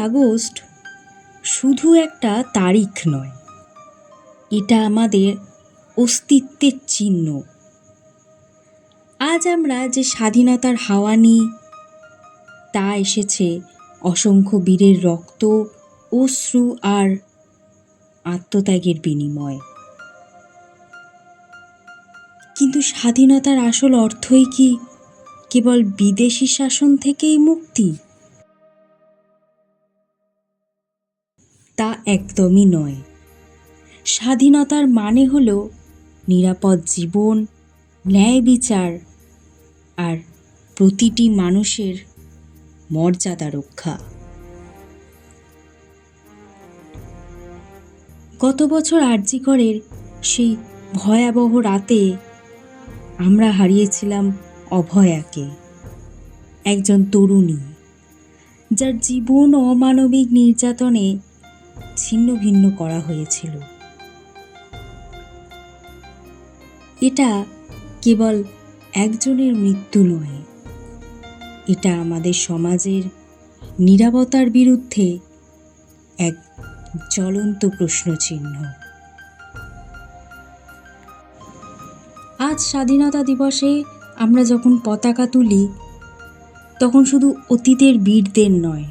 August শুধু একটা তারিখ নয়, এটা আমাদের অস্তিত্বের চিহ্ন। আজ আমরা যে স্বাধীনতার হাওয়া নিই, তা এসেছে অসংখ্য বীরের রক্ত, অশ্রু আর আত্মত্যাগের বিনিময়ে। কিন্তু স্বাধীনতার আসল অর্থই কি কেবল বিদেশি শাসন থেকেই মুক্তি? তা একদমই নয়। স্বাধীনতার মানে হলো নিরাপদ জীবন, ন্যায় বিচার আর প্রতিটি মানুষের মর্যাদা রক্ষা। গত বছর আরজিকরের সেই ভয়াবহ রাতে আমরা হারিয়েছিলাম অভয়াকে, একজন তরুণী যার জীবন অমানবিক নির্যাতনে ছিন্ন ভিন্ন করা হয়েছিল। এটা কেবল একজনের মৃত্যু নয়, এটা আমাদের সমাজের নীরবতার বিরুদ্ধে এক জ্বলন্ত প্রশ্নচিহ্ন। আজ স্বাধীনতা দিবসে আমরা যখন পতাকা তুলি, তখন শুধু অতীতের বীরদের নয়,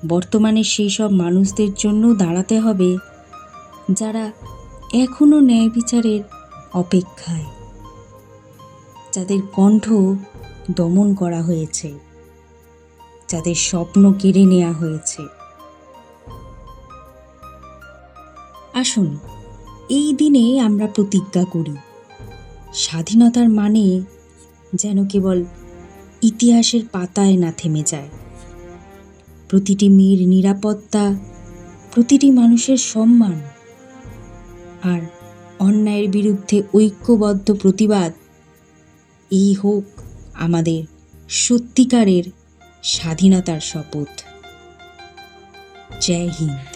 বর্তমানে সেই সব মানুষদের জন্য দাঁড়াতে হবে যারা এখনো ন্যায় বিচারের অপেক্ষায়, যাদের কণ্ঠ দমন করা হয়েছে, যাদের স্বপ্ন কেড়ে নেওয়া হয়েছে। আসুন এই দিনে আমরা প্রতিজ্ঞা করি, স্বাধীনতার মানে যেন কেবল ইতিহাসের পাতায় না থেমে যায়। প্রতিটি মেয়ের নিরাপত্তা, প্রতিটি মানুষের সম্মান আর অন্যায়ের বিরুদ্ধে ঐক্যবদ্ধ প্রতিবাদ, এই হোক আমাদের সত্যিকারের স্বাধীনতার শপথ। জয় হিন্দ।